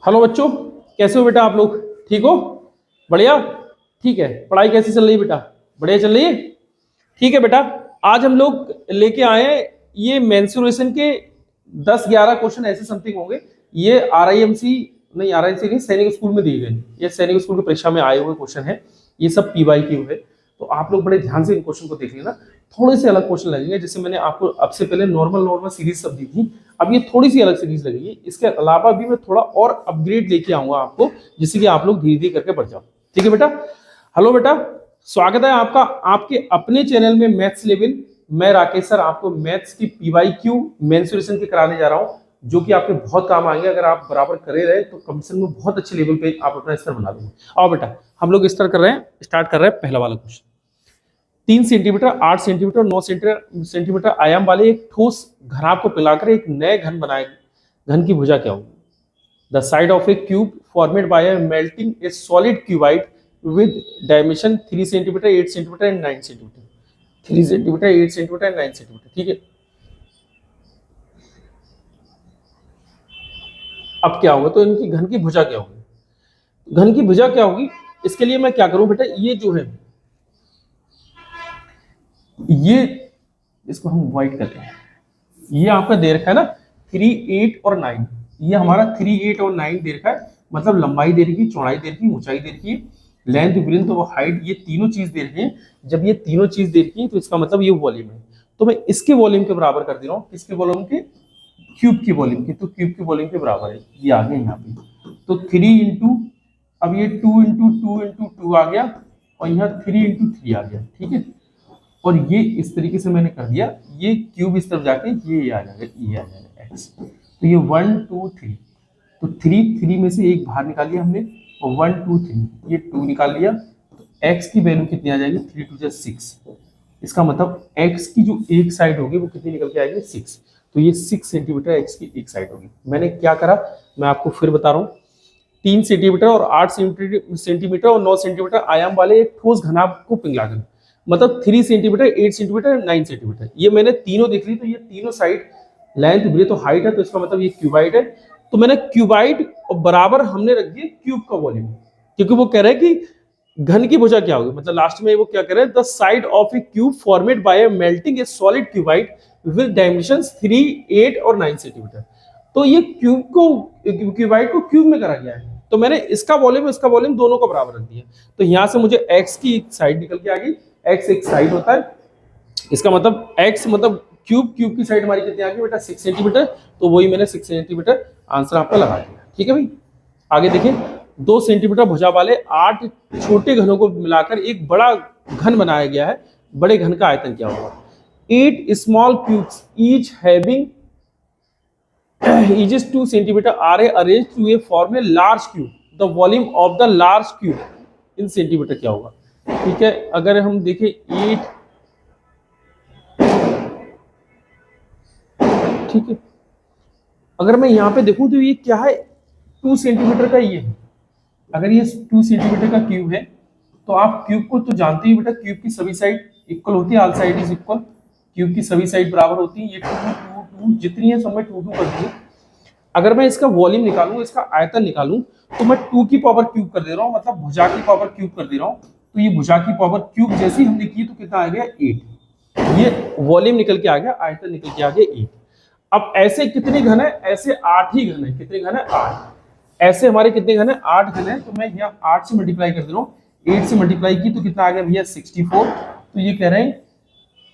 Hello बच्चों, कैसे हो बेटा? आप लोग ठीक हो? बढ़िया। ठीक है। पढ़ाई कैसी चल रही है बेटा? बढ़िया चल रही है। ठीक है बेटा, आज हम लोग लेके आए हैं ये मेंस्ट्रुएशन के 10-11 क्वेश्चन ऐसे समथिंग होंगे। ये आरआईएमसी नहीं, आरआईएमसी नहीं, सैनिक स्कूल में दिए गए। ये सैनिक स्कूल की परीक्षा में आए हुए क्वेश्चन है। ये सब पीवाईक्यू है, तो आप लोग बड़े ध्यान से इन क्वेश्चन को देख लेना। थोड़े से अलग क्वेश्चन लगेंगे, जैसे मैंने आपको अब से पहले नॉर्मल नॉर्मल सीरीज सब दी थी, अब ये थोड़ी सी अलग सीरीज लगेगी। इसके अलावा भी मैं थोड़ा और अपग्रेड लेके आऊंगा आपको, जिससे कि आप लोग धीरे धीरे करके बढ़ जाओ। ठीक है बेटा? हेलो बेटा, स्वागत है आपका आपके अपने चैनल में मैथ्स लेवल। मैं राकेश सर आपको मैथ्स की पीवाईक्यू मेंसुरेशन के कराने जा रहा हूं, जो कि आपके बहुत काम आएंगे। अगर आप बराबर करे रहे तो कम से कम बहुत अच्छे लेवल पे आप अपना स्तर बना लोगे। आओ बेटा, हम लोग स्टार्ट कर रहे हैं पहला वाला क्वेश्चन। 3 सेंटीमीटर, 8 सेंटीमीटर, 9 सेंटीमीटर आयाम वाले एक ठोस घनाभ को पिलाकर एक नए घन बनाए घन की भुजा क्या होगी? The side of a cube formed bye melting A solid qubit with dimension 3 centimetre, 8 centimetre and 9 centimetre. 3 centimetre, 8 centimetre and 9 centimetre. ठीक है, अब क्या होगा? तो इनकी घन की भुजा क्या होगी? घन की भुजा क्या होगी? इसके लिए मैं क्या करूं बेटा, ये जो है ये इसको हम व्हाइट करते हैं। ये आपका दे रखा है ना 3, 8 और 9। ये हमारा 3, 8 और 9 दे रखा है, मतलब लंबाई दे रखी है, चौड़ाई दे रखी है, ऊंचाई दे रखी है, लेंथ, ब्रेड्थ और हाइट, ये तीनों चीज दे रखी है। जब ये तीनों चीज दे रखी है तो इसका मतलब ये वॉल्यूम है। तो मैं इसके वॉल्यूम के बराबर कर दे रहा हूँ। किसके वॉल्यूम के? क्यूब की वॉल्यूम की। तो क्यूब की वॉल्यूम के बराबर है, ये आ गया यहाँ पे। तो 3 इंटू, अब ये 2 इंटू 2 इंटू 2 आ गया, और यहाँ 3 इंटू 3 आ गया। ठीक है, और ये इस तरीके से मैंने कर दिया। ये क्यूब इस तरफ जाके ये आ जाएगा, ये आ जाएगा एक्स। तो ये 1 2 3, तो 3 में से एक बाहर निकाल लिया हमने, और 1 2 3 ये 2 निकाल लिया। तो एक्स की वैल्यू कितनी आ जाएगी? 3 2 6। इसका मतलब एक्स की जो एक साइड होगी वो कितनी निकल के आएगी? 6। तो ये 6 सेंटीमीटर एक्स की एक साइड होगी। मैंने क्या करा, मैं आपको फिर बता रहा हूँ। 3 सेंटीमीटर और 8 सेंटीमीटर और 9 सेंटीमीटर आयाम वाले एक ठोस घनाभ को पिघलाकर, मतलब 3 सेंटीमीटर, 8 सेंटीमीटर, 9 सेंटीमीटर, ये मैंने तीनों देख ली। तो ये तीनों साइड लेंथ, ब्रेड्थ और हाइट है, तो इसका मतलब ये क्यूबाइड है। तो मैंने क्यूबाइड और बराबर हमने रख दिया क्यूब का वॉल्यूम, क्योंकि वो कह रहे हैं कि घन की भुजा क्या होगी। मतलब लास्ट में वो क्या कह रहे हैं? The side of a cube formed bye melting A solid cuboid with dimensions 3, 8 और 9 सेंटीमीटर। तो ये क्यूब को, क्यूबाइड को क्यूब में करा गया है, तो मैंने इसका वॉल्यूम दोनों को बराबर रख दिया। तो यहां से मुझे एक्स की एक साइड निकल के आ गई। एक्स एक साइड होता है, इसका मतलब एक्स मतलब क्यूब की साइड हमारी कितनी आ गई बेटा? 6 सेंटीमीटर। तो वही मैंने 6 सेंटीमीटर आंसर आपका लगा दिया। ठीक है भाई, आगे देखिए। 2 सेंटीमीटर भुजा वाले 8 छोटे घनों को मिलाकर एक बड़ा घन बनाया गया है। बड़े घन का आयतन क्या होगा? 8 small cubes each having each 2 centimeter are arranged to a form a large cube. The volume of the large cube in centimeter क्या होगा? ठीक है, अगर हम देखें 8, ठीक है, अगर मैं यहाँ पे देखूं तो ये क्या है? 2 सेंटीमीटर का ये है। अगर ये 2 सेंटीमीटर का क्यूब है, तो आप क्यूब को तो जानते ही बेटा, क्यूब की सभी साइड इक्वल होती है, all side is equal. Cube की सभी साइड बराबर होती है। ये 2 2 2 जितनी है सब में 2 2 कर दी। अगर मैं इसका वॉल्यूम निकालूं, इसका आयतन निकालूं, तो मैं 2 की पावर क्यूब कर दे रहा हूं, मतलब भुजा की पावर क्यूब कर दे रहा हूं। तो ये भुजा की पावर क्यूब जैसी हमने की तो कितना आ गया? 8। ये वॉल्यूम निकल के आ गया, आयतन निकल के आ गया 8। अब ऐसे कितने घन है? ऐसे 8 ही घन है। कितने घन है? 8। ऐसे हमारे कितने घन है? 8 घन है। तो मैं यहाँ 8 से मल्टीप्लाई कर दे रहा हूँ। 8 से मल्टीप्लाई की तो कितना आ गया भैया? 64। तो ये कह रहे हैं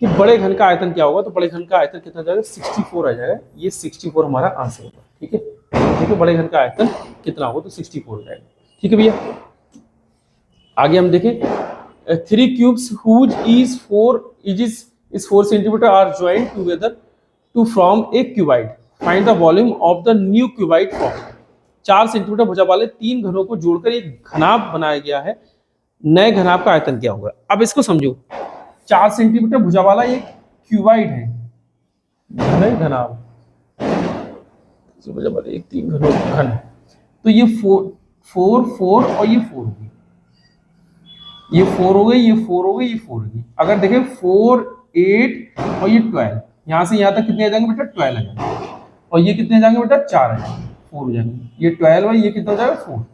कि बड़े घन का आयतन क्या होगा? तो बड़े घन का आयतन कितना जाएगा? 64 आ जाएगा। ये 64 हमारा आंसर होगा। ठीक है, ठीक है, बड़े घन का आयतन कितना होगा? तो 64 हो जाएगा। ठीक है भैया, आगे हम देखें। 3 cubes whose is 4 centimetre are joint together to form a cuboid. Find the volume of the new cuboid form. 4 centimetre भुजा वाले 3 घनों को जोड़कर एक घनाभ बनाया गया है। नए घनाभ का आयतन क्या होगा? अब इसको समझो। 4 सेंटीमीटर भुजा वाला एक क्यूबाइड है, घनाभ एक 3 घनों घन। तो ये 4 4 और ये 4 होगी, ये 4 हो गई, ये 4 हो गई, ये 4 होगी। अगर देखें 4 8 और ये 12, यहां से यहां तक कितने आ जाएंगे बेटा? 12 आ जाएंगे। और ये कितने आ जाएंगे बेटा? 4 आ जाएंगे। 4 हो जाएगा, ये 12 है, ये कितना हो जाएगा 4,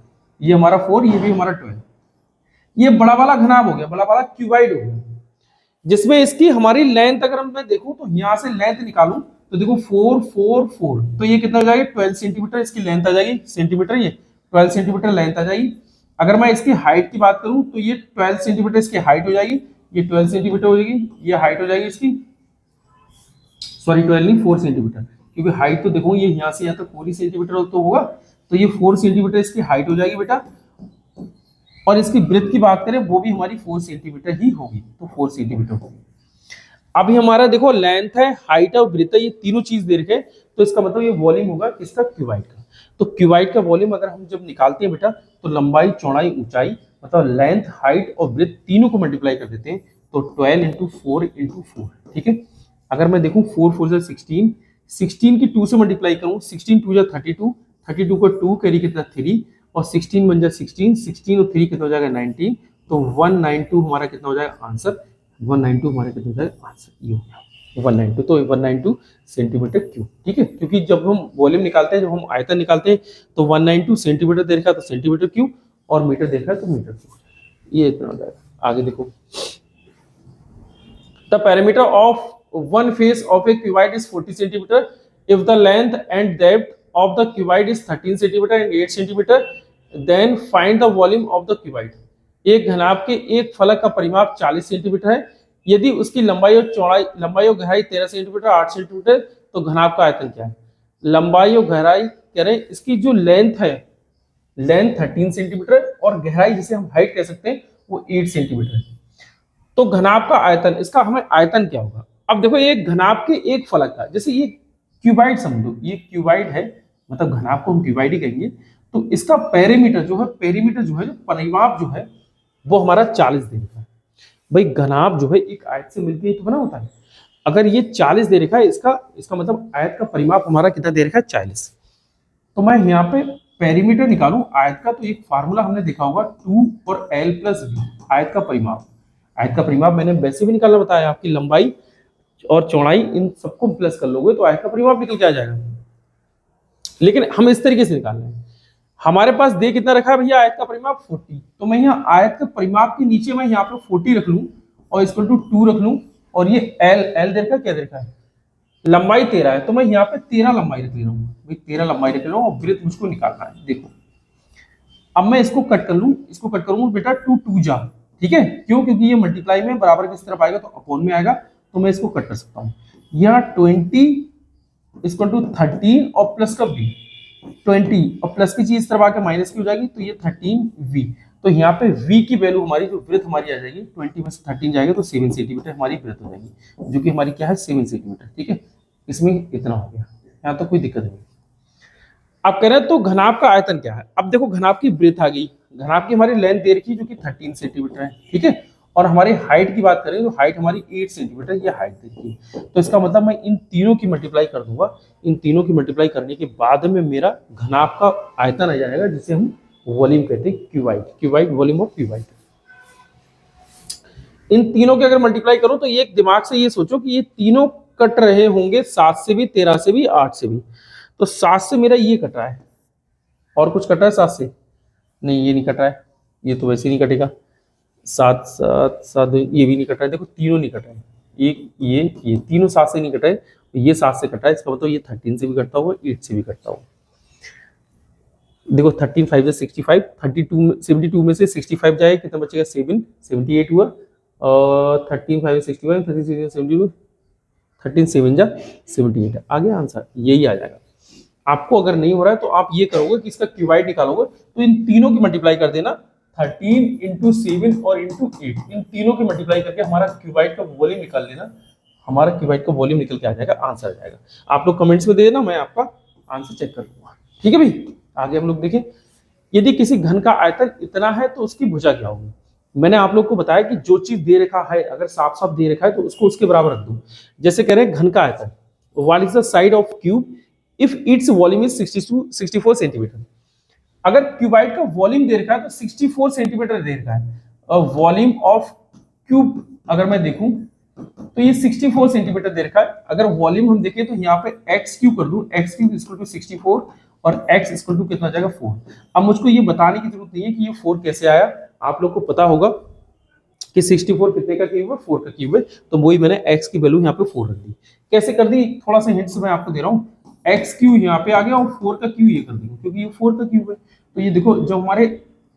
ये हमारा 4, ये भी हमारा 12। ये बड़ा वाला घनाभ हो गया, बड़ा वाला क्यूबाइड हो गया, जिसमें इसकी हमारी लेंथ अगर मैं देखूं तो यहां से लेंथ निकालूं तो देखो 4 4 4, तो ये कितना हो जाएगा 12 सेंटीमीटर इसकी लेंथ आ जाएगी, सेंटीमीटर, ये 12 सेंटीमीटर लेंथ आ जाएगी। अगर मैं इसकी हाइट की बात करूं तो ये 12 सेंटीमीटर इसकी हाइट हो जाएगी, ये 12 सेंटीमीटर हो जाएगी, ये हाइट हो जाएगी इसकी, सॉरी 12 नहीं 4 सेंटीमीटर, क्योंकि हाइट तो देखो ये यहाँ से यहाँ तक 4 सेंटीमीटर तो होगा, तो ये 4 सेंटीमीटर इसकी हाइट हो जाएगी बेटा। और इसकी ब्रेथ की बात करें वो भी हमारी 4 सेंटीमीटर ही होगी, तो 4 सेंटीमीटर होगी। अभी हमारा देखो लेंथ है, हाइट है और ब्रेथ है, ये तीनों चीज दे रखे, तो इसका मतलब ये वॉल्यूम होगा किसका, क्यूबाइड का। तो क्यूबाइड का वॉल्यूम अगर हम जब निकालते हैं बेटा, तो लंबाई चौड़ाई ऊंचाई मतलब लेंथ हाइट और ब्रेथ तीनों को मल्टीप्लाई कर देते हैं, तो 12 इंटू 4 इंटू 4, ठीक है। अगर मैं देखूं 4 4 से 16, 16 की 2 से मल्टीप्लाई करूं, 16 2 जा 32, 32 को 2 कैरी कितना 3, और 16 बन जाए 16, 16 और 3 कितना हो जाएगा 19, तो 192 हमारा कितना हो जाएगा आंसर, 192 हमारा कितना हो जाएगा आंसर, ये हो गया 192, तो 192 सेंटीमीटर क्यूब, ठीक है। क्योंकि जब हम वॉल्यूम निकालते हैं, जब हम आयतन निकालते हैं, तो 192 सेंटीमीटर दे रखा है तो सेंटीमीटर क्यूब, और मीटर दे रखा है तो मीटर क्यूब, ये इतना हो जाएगा। आगे देखो, the parameter of one face of a cuboid is 40 centimeter if the length and depth of the cuboid is 13 centimeter and 8 centimeter, then find the volume of the cuboid। एक घनाभ के एक फलक का परिमाप 40 सेंटीमीटर है, यदि उसकी लंबाई और चौड़ाई, लंबाई और गहराई 13 सेंटीमीटर 8 सेंटीमीटर, तो घनाभ का आयतन क्या है। लंबाई और गहराई कह रहे हैं, इसकी जो लेंथ है, लेंथ 13 सेंटीमीटर और गहराई जिसे हम हाइट कह सकते हैं वो 8 सेंटीमीटर है, तो घनाभ का आयतन, इसका हमें आयतन क्या होगा। अब देखो ये घनाभ के एक फलक का, जैसे ये क्यूबाइड समझो, ये क्यूबाइड है, मतलब घनाभ को हम क्यूबाइड ही कहेंगे, तो इसका पेरीमीटर जो है, पेरीमीटर जो है, जो परिमाप जो है वो हमारा 40 दे रखा है। भाई घनाभ जो है एक आयत से मिलकर ही तो बना होता है, अगर ये 40 दे रखा है, इसका मतलब आयत का परिमाप हमारा कितना दे रखा है 40। तो मैं यहाँ पे पेरीमीटर निकालूं आयत का, तो एक फार्मूला हमने देखा होगा 2 और l प्लस v, आयत का परिमाप। आयत का परिमाप मैंने वैसे भी निकालना बताया, आपकी लंबाई और चौड़ाई इन सबको प्लस कर लोगे तो आयत का परिमाप निकल के आ जाएगा। लेकिन हम इस तरीके से निकाल रहे हैं, हमारे पास दे कितना रखा है भैया आयत का परिमाप 40, तो मैं यहाँ आयत के परिमाप के नीचे मैं यहाँ पे 40 रख लूं और इसको 2 रख लूं, और ये l दे रखा है, क्या दे रखा है, लंबाई 13 है, तो मैं यहाँ पे 13 लंबाई रख ले रहा हूँ भाई, 13 लंबाई रख ले रहा हूँ, और वृत्त मुझको निकालना है। देखो अब मैं इसको कट कर लूं, इसको कट करूंगा बेटा 2 2 जा, ठीक है, क्यों, क्योंकि ये मल्टीप्लाई में बराबर किस तरफ आएगा तो अपॉन में आएगा, तो मैं इसको कट कर सकता हूँ। यहाँ 20 इसको 13 और प्लस का v, 20 और प्लस की चीज इस तरफ आके माइनस की हो जाएगी, तो ये 13v, तो यहाँ पे v की वैल्यू हमारी जो वृत्त हमारी आ जाएगी 20 में से 13 जाएगा तो 7 सेंटीमीटर हमारी वृत्त हो जाएगी, जो कि हमारी क्या है 7 सेंटीमीटर, ठीक है। इसमें इतना हो गया, यहाँ तो कोई दिक्कत नहीं। अब कह रहे हैं तो घनाभ का आयतन क्या है। अब देखो घनाभ की ब्रेथ आ गई, घनाभ की हमारी लेंथ दे रखी है जो कि 13 सेंटीमीटर है, ठीक है, और हमारी हाइट की बात करें तो हाइट हमारी 8 सेंटीमीटर ये हाइट दे रखी है, तो इसका मतलब मैं इन तीनों की मल्टीप्लाई कर दूंगा, इन तीनों की मल्टीप्लाई करने के बाद में मेरा घनाभ का आयतन आ जाएगा, जिसे हम वॉल्यूम कहते हैं, cuboid, cuboid volume of cuboid. इन तीनों के अगर मल्टीप्लाई करो तो ये दिमाग से ये सोचो कि ये तीनों कट रहे होंगे 7 से भी, 13 से भी, 8 से भी, तो 7 से मेरा ये कट रहा है, और कुछ कट रहा है 7 से नहीं, ये नहीं कट रहा है, ये तो वैसे नहीं कटेगा, 7 7 7 ये भी नहीं कट रहा है, देखो तीनों नहीं कट रहे हैं, ये तीनों 7 से नहीं कट रहे, ये 7 से कट रहा है, इसका मतलब ये 13 से भी कटता होगा, 8 से भी कटता होगा। देखो 13 5 से 65, 32 72 में से 65 जाए कितना बचेगा 7, 78 हुआ, और 13 5 65, 36 72, 13 7 जा 78, आ गया आंसर, यही आ जाएगा। आपको अगर नहीं हो रहा है तो आप ये करोगे कि इसका क्यूबाइड निकालोगे, तो इन तीनों की मल्टीप्लाई कर देना, 13 इंटू 7 और इंटू 8, इन तीनों की मल्टीप्लाई करके हमारा क्यूबाइड का वॉल्यूम निकाल लेना, हमारा क्यूबाइड का वॉल्यूम निकल के आ जाएगा, आंसर आ जाएगा। आप लोग कमेंट्स में दे देना, मैं आपका आंसर चेक कर लूंगा, ठीक है भाई। आगे हम लोग देखें, यदि किसी घन का आयतन इतना है तो उसकी भुजा क्या होगी। मैंने आप लोग को बताया कि जो चीज दे रखा है अगर साफ साफ दे रखा है तो उसको उसके बराबर रख दो। जैसे कह रहे हैं घन का आयतन, what is the side of cube if its volume is 64 centimetre. अगर क्यूबाइड का वॉल्यूम दे रखा है तो 64 सेंटीमीटर दे रखा है, वॉल्यूम ऑफ क्यूब अगर मैं देखूं तो ये 64 सेंटीमीटर दे रखा है। अगर वॉल्यूम हम देखें तो यहाँ पे एक्स क्यूब कर दूं, एक्स क्यूब इक्वल टू 64, और x इक्वल टू कितना आ जाएगा 4। अब मुझको ये बताने की जरूरत नहीं है कि ये 4 कैसे आया, आप लोग को पता होगा कि 64 कितने का क्यूब है, 4 का क्यूब है, तो वही मैंने x की वैल्यू यहाँ पे 4 रख दी। कैसे कर दी, थोड़ा सा हिंट्स मैं आपको दे रहा हूँ। x क्यूब यहाँ पे आ गया और 4 का क्यूब ये कर दिया, क्योंकि ये 4 का क्यूब है। तो ये देखो जब हमारे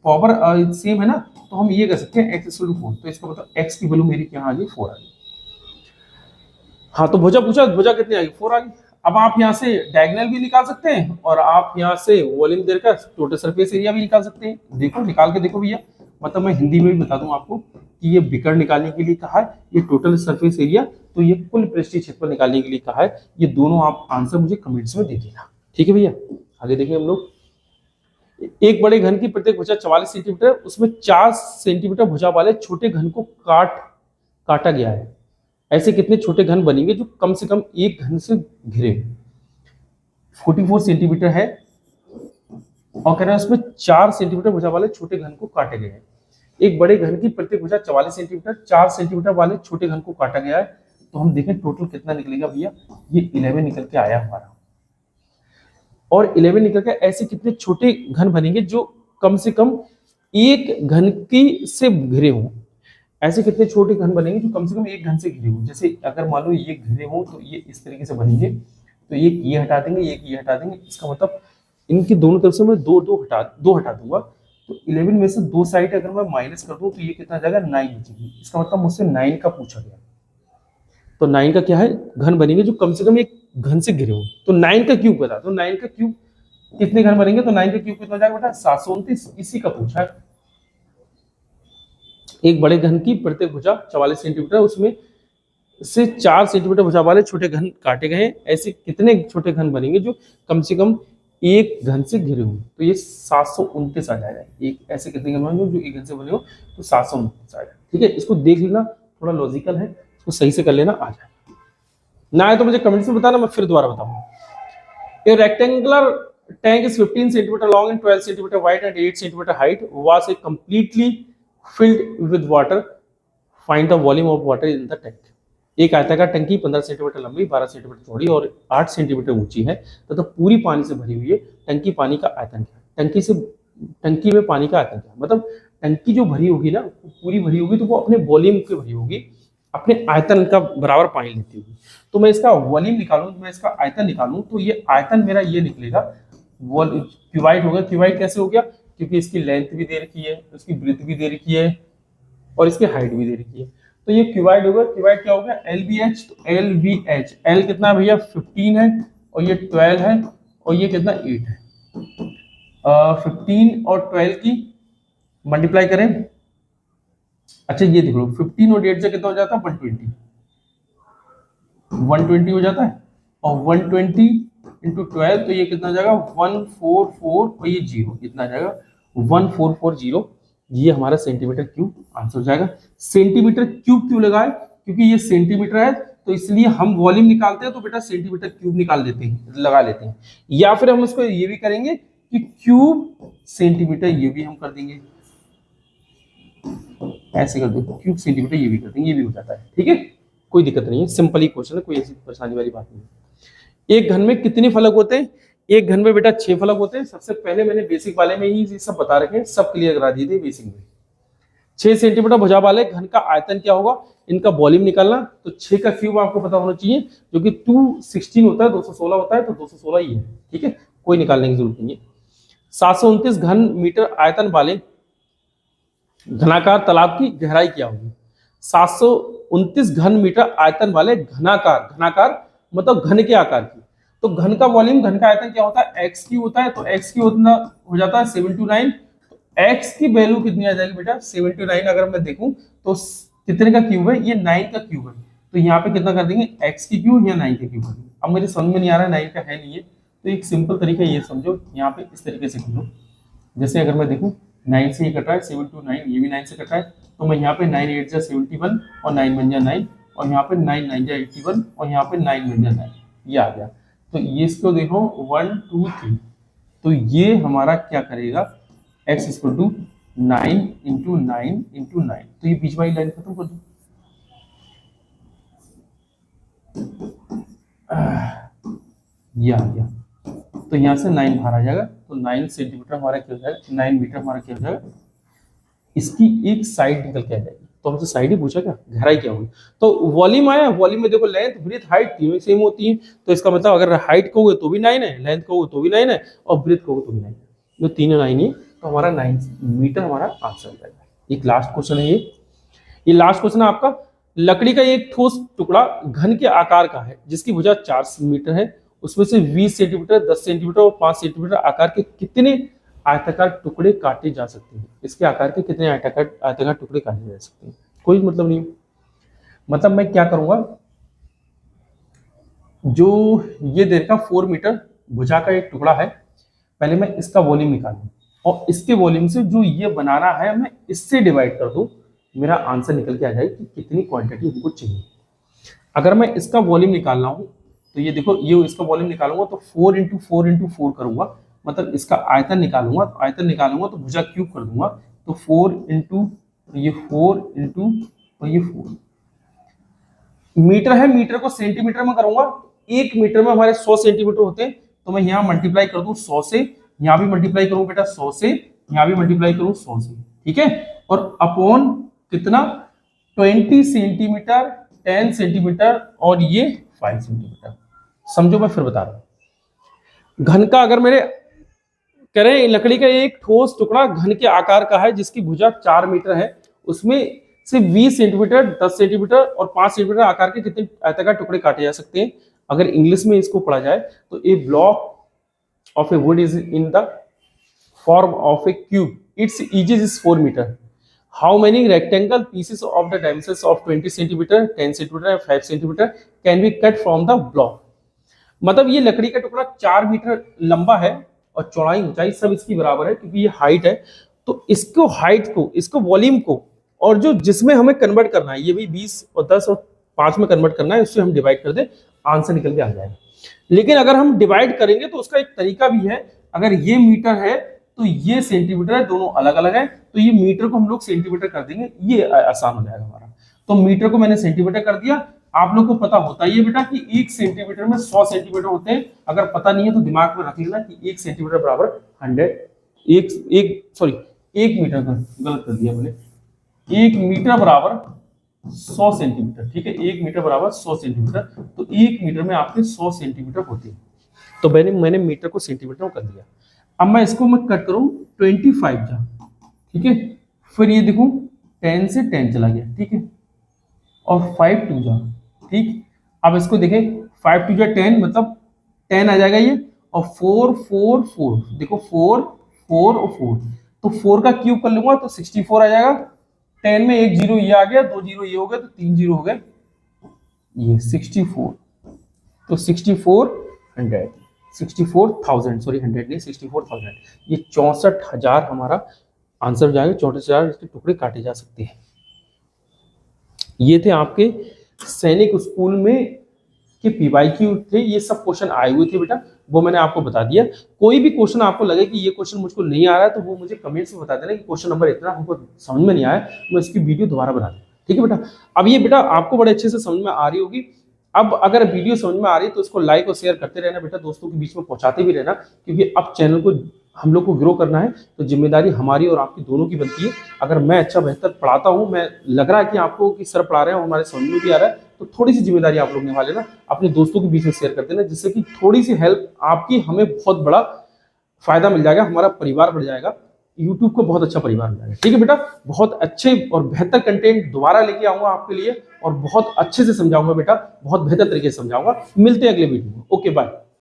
पावर सेम है ना, तो हम ये कर सकते हैं x इक्वल टू 4, तो इसका मतलब x की वैल्यू मेरी क्या आ गई, 4 आ गई। हाँ तो भुजा पूछा, भुजा कितनी आ गई, 4 आ गई। अब आप यहाँ से डायगोनल भी निकाल सकते हैं और आप यहाँ से वॉल्यूम देकर टोटल सरफेस एरिया भी निकाल सकते हैं। देखो निकाल के देखो भैया, मतलब मैं हिंदी में भी बता दूं आपको कि ये बिकर निकालने के लिए कहा है, ये टोटल सरफेस एरिया, तो ये कुल पृष्ठीय क्षेत्रफल निकालने के लिए कहा है। ये दोनों आप आंसर मुझे कमेंट्स में दे देना, ठीक है भैया। आगे देखिए हम लोग, एक बड़े घन की प्रत्येक भुजा 44 सेंटीमीटर, उसमें 4 सेंटीमीटर भुजा वाले छोटे घन को काटा गया है। ऐसे कितने छोटे घन बनेंगे जो कम से कम एक घन से घिरे। 44 सेंटीमीटर है और कह रहे हैं उसमें 4 सेंटीमीटर भुजा वाले छोटे घन को काटे गए हैं। एक बड़े घन की प्रत्येक भुजा 44 सेंटीमीटर, 4 सेंटीमीटर वाले छोटे घन को काटा गया है। तो हम देखें टोटल कितना निकलेगा भैया, ये 11 निकल के आया हमारा। और 11 निकल के ऐसे कितने छोटे घन बनेंगे जो कम से कम एक घन की से घिरे हों। ऐसे कितने छोटे घन बनेंगे जो कम से कम एक घन से घिरे हों। जैसे अगर मान लो ये घिरे हों तो ये इस तरीके से बनेंगे, तो ये हटा देंगे, ये हटा देंगे, इसका मतलब इनकी दोनों तरफ से मैं दो हटा दूंगा। तो 11 में से 2 साइड अगर मैं माइनस कर दूं तो ये कितना जाएगा, 9 बचेगी। इसका मतलब मुझसे 9 का पूछा गया, तो 9 का क्या है, घन बनेंगे जो कम से कम एक घन से घिरे हो। तो 9 का क्यूब बता, तो 9 का क्यूब कितने घन बनेंगे, तो 9 का क्यूब कितना जाएगा बेटा, 729। इसी का पूछा है। एक बड़े घन की प्रत्येक भुजा 44 सेंटीमीटर, उसमें से 4 सेंटीमीटर भुजा वाले छोटे घन काटे गए हैं। ऐसे कितने छोटे घन बनेंगे जो कम से कम एक घन से घिरे हुए, तो ये 729 आ जाएगा। एक ऐसे कितने घन बनेंगे जो एक घन से बने हो, तो 729 आ जाएगा। ठीक है, इसको देख लेना, थोड़ा लॉजिकल है, इसको सही से कर लेना, आ जाएगा। ना आए तो मुझे कमेंट्स में बताना, मैं फिर दोबारा बताऊंगा। A rectangular tank is 15 centimeter long and 12 centimeter wide and 8 centimeter height. Was it completely filled with water? Find the volume of water in the tank. एक आयताकार टंकी 15 सेंटीमीटर लंबी, 12 सेंटीमीटर चौड़ी और 8 सेंटीमीटर ऊंची है तथा पूरी पानी से भरी हुई है। टंकी पानी का आयतन क्या है? टंकी में पानी का आयतन क्या है? मतलब टंकी जो भरी होगी ना, पूरी भरी होगी तो वो अपने वॉल्यूम की भरी होगी, अपने आयतन का बराबर पानी लेती होगी। तो मैं इसका वॉल्यूम निकालूं, मैं इसका आयतन निकालूं, तो ये आयतन मेरा ये निकलेगा, क्यूबाइड होगा। क्यूबाइड कैसे हो गया, क्योंकि इसकी लेंथ भी दे रखी है, उसकी ब्रेथ भी दे रखी है और इसकी हाइट भी दे रखी है, तो ये क्यूबाइड होगा। क्यूबाइड क्या होगा, LBH। तो LBH, L कितना है भैया, 15 है और ये 12 है और ये कितना 8 है। 15 और 12 की मल्टीप्लाई करें, अच्छा ये देख लो, 15 और 8 से कितना हो जाता है, 120 हो जाता है। और 120 इंटू 12, तो ये कितना जाएगा, 144 और ये 0, इतना जाएगा 1440। ये हमारा सेंटीमीटर क्यूब आंसर हो जाएगा। सेंटीमीटर क्यूब क्यों लगाए, क्योंकि ये सेंटीमीटर है, तो इसलिए हम वॉल्यूम निकालते हैं तो बेटा सेंटीमीटर क्यूब निकाल लेते हैं, लगा लेते हैं। या फिर हम इसको ये भी करेंगे कि क्यूब सेंटीमीटर, ये भी हम कर देंगे, ऐसे कर दो, क्यूब सेंटीमीटर ये भी कर देंगे, ये भी हो जाता है। ठीक है, कोई दिक्कत नहीं है, सिंपल ही क्वेश्चन है, कोई ऐसी परेशानी वाली बात नहीं है। एक घन में कितने फलक होते हैं, एक घन में बेटा 6 फलक होते हैं। सबसे पहले मैंने बेसिक वाले में ही ये सब बता रखे हैं, सब क्लियर करा दिए थे बेसिक में। 6 सेंटीमीटर भुजा वाले घन का आयतन क्या होगा, इनका वॉल्यूम निकालना। तो 6 का क्यूब आपको पता होना चाहिए, जो कि 216 होता है, 216 होता है, तो 216 ही है। ठीक है, कोई निकालने की जरूरत नहीं है। 729 घन मीटर आयतन वाले घनाकार तालाब की गहराई क्या होगी। 729 घन मीटर आयतन वाले घनाकार मतलब घन के आकार की। तो घन का वॉल्यूम, घन का आयतन क्या होता है, x क्यूब होता है, तो x क्यूब उतना हो जाता है 729। तो x की वैल्यू कितनी आ जाएगी बेटा, 729। अगर मैं देखूं तो कितने का क्यूब है, ये 9 का क्यूब है, तो यहाँ पे कितना कर देंगे, x की क्यूब या 9 का क्यूब कर देंगे। अब मुझे समझ में नहीं आ रहा है, 9 का है नहीं है, तो एक सिंपल तरीका ये समझो, यहाँ पे इस तरीके से कर लो। जैसे अगर मैं देखूं 9 से ये कट रहा है, 729, ये भी 9 से कट रहा है, तो मैं यहाँ पे 9 8 जा 71 और 9 बन जा 9, और यहाँ पे 9 9 जा 81 और यहाँ पे 9 बन जा 9, ये आ गया। तो ये इसको देखो 1 2 3, तो ये हमारा क्या करेगा, x equal to 9 into 9 into 9, तो ये बीच वाली लाइन खत्म कर दो। ये आ गया तो यहाँ से 9 बाहर आ जाएगा, तो 9 सेंटीमीटर हमारा क्या हो जाएगा, 9 मीटर हमारा क्या हो जाएगा, इसकी एक साइड निकल के आ जाएगी। तो हमसे साइड ही पूछा, क्या गहराई क्या होगी। तो वॉल्यूम आया, वॉल्यूम में देखो लेंथ ब्रेथ हाइट तीनों सेम होती है, तो इसका मतलब अगर हाइट कहोगे तो भी 9 है, लेंथ कहोगे तो भी 9 है, और ब्रेथ कहोगे तो भी 9 है, जो तीनों 9 ही, तो हमारा 9 मीटर हमारा आंसर हो जाएगा। एक लास्ट क्वेश्चन है ये लास्ट क्वेश्चन है आपका। लकड़ी का एक ठोस टुकड़ा घन के आकार का है जिसकी भुजा 4 मीटर है, उसमें से 20 सेंटीमीटर, 10 सेंटीमीटर और 5 सेंटीमीटर आकार के कितने आयताकार टुकड़े काटे जा सकते हैं। इसके आकार के कितने आयताकार टुकड़े काटे जा सकते हैं, कोई मतलब नहीं। मतलब मैं क्या करूंगा, जो ये दे रखा 4 मीटर भुजा का एक टुकड़ा है, पहले मैं इसका वॉल्यूम निकालूं और इसके वॉल्यूम से जो ये बनाना है मैं इससे डिवाइड कर दूं, मेरा आंसर निकल के आ जाए कि कितनी क्वांटिटी हमको चाहिए। अगर मैं इसका वॉल्यूम निकालना हूं तो ये देखो, ये इसका वॉल्यूम निकालूंगा तो 4 इंटू 4 इंटू 4 करूंगा, मतलब इसका आयतन निकालूंगा, तो आयतन निकालूंगा तो भुजा क्यूब कर दूंगा, तो 4 इंटू ये 4 इंटू और ये 4 मीटर है, मीटर को सेंटीमीटर में करूंगा, एक मीटर में हमारे 100 सेंटीमीटर होते हैं, तो मैं यहाँ मल्टीप्लाई कर दूं 100 से, यहाँ भी मल्टीप्लाई करूं बेटा 100 से, यहाँ भी मल्टीप्लाई करूं 100 से, ठीक है, और अपॉन कितना 20 सेंटीमीटर, 10 सेंटीमीटर और ये 5 सेंटीमीटर। समझो मैं फिर बता रहा हूं। घन का अगर मेरे करें, लकड़ी का एक ठोस टुकड़ा घन के आकार का है जिसकी भुजा 4 मीटर है, उसमें से 20 सेंटीमीटर, 10 सेंटीमीटर और 5 सेंटीमीटर आकार के कितने आयताकार टुकड़े काटे जा सकते हैं। अगर इंग्लिश में इसको पढ़ा जाए तो a block of a wood is in the form of a cube, its edges is 4 metre, how many rectangle pieces of the dimensions of 20 centimetre, 10 centimetre and 5 centimetre can be cut from the block. मतलब ये लकड़ी का टुकड़ा 4 metre लंबा है और चौड़ाई ऊंचाई सब इसकी बराबर है क्योंकि ये हाइट है, तो इसको हाइट को, इसको वॉल्यूम को, और जो जिसमें हमें कन्वर्ट करना है, ये भी 20 और 10 और 5 में कन्वर्ट करना है, इससे हम डिवाइड कर दे, आंसर निकल के आ जाएगा। लेकिन अगर हम डिवाइड करेंगे तो उसका एक तरीका भी है, अगर ये मीटर है तो ये सेंटीमीटर है, दोनों अलग अलग है, तो ये मीटर को हम लोग सेंटीमीटर कर देंगे, ये आसान हो जाएगा हमारा। तो मीटर को मैंने सेंटीमीटर कर दिया। आप लोग को पता होता ही है बेटा कि 1 सेंटीमीटर में 100 सेंटीमीटर होते हैं, अगर पता नहीं है तो दिमाग में रख लेना कि 1 सेंटीमीटर बराबर 100, एक मीटर का गलत कर दिया मैंने, 1 मीटर बराबर 100 सेंटीमीटर, ठीक है, 1 मीटर बराबर 100 सेंटीमीटर, तो 1 मीटर में आपके 100 सेंटीमीटर होते हैं, तो मैंने मीटर को सेंटीमीटर में कर दिया। अब मैं इसको मैं कट करूं 25 जा, ठीक है, फिर ये देखूं 10 से 10 चला गया, ठीक है, और 5 2 जा, ठीक। अब इसको देखें 5 2 जा 10, मतलब 10 आ जाएगा ये, और 4 4 4, देखो 4 4 और 4, तो 4 का क्यूब कर लूंगा तो 64 आ जाएगा। 10 में एक जीरो ये आ गया, 2 जीरो ये हो गया, तो 3 जीरो हो गए, ये 64, तो 64,000 सॉरी 100 नहीं 64,000, ये 64,000 हमारा आंसर हो जाएगा। 64,000 इसके टुकड़े काटे जा सकते हैं। ये थे आपके सैनिक स्कूल में के पीवाईक्यू थे, ये सब क्वेश्चन आए हुए थे बेटा, वो मैंने आपको बता दिया। कोई भी क्वेश्चन आपको लगे कि ये क्वेश्चन मुझको नहीं आ रहा है तो वो मुझे कमेंट्स में बता देना कि क्वेश्चन नंबर इतना हमको समझ में नहीं आया, मैं इसकी वीडियो दोबारा बना दूँ, ठीक है बेटा। अब ये बेटा आपको बड़े अच्छे से समझ में आ रही होगी। अब अगर वीडियो समझ में आ रही है तो इसको लाइक और शेयर करते रहना बेटा, दोस्तों के बीच में पहुंचाते भी रहना, क्योंकि अब चैनल को हम लोग को ग्रो करना है तो जिम्मेदारी हमारी और आपकी दोनों की बनती है। अगर मैं अच्छा बेहतर पढ़ाता हूँ, मैं लग रहा है कि आपको कि सर पढ़ा रहे हैं और हमारे समझ में भी आ रहा है, तो थोड़ी सी जिम्मेदारी आप लोग निभा लेना, अपने दोस्तों के बीच में शेयर कर देना, जिससे कि थोड़ी सी हेल्प आपकी हमें बहुत बड़ा फायदा मिल जाएगा, हमारा परिवार बढ़ जाएगा, यूट्यूब को बहुत अच्छा परिवार मिल जाएगा, ठीक है बेटा। बहुत अच्छे और बेहतर कंटेंट दोबारा लेके आऊंगा आपके लिए और बहुत अच्छे से समझाऊंगा बेटा, बहुत बेहतर तरीके से समझाऊंगा। मिलते हैं अगले वीडियो में, ओके बाय।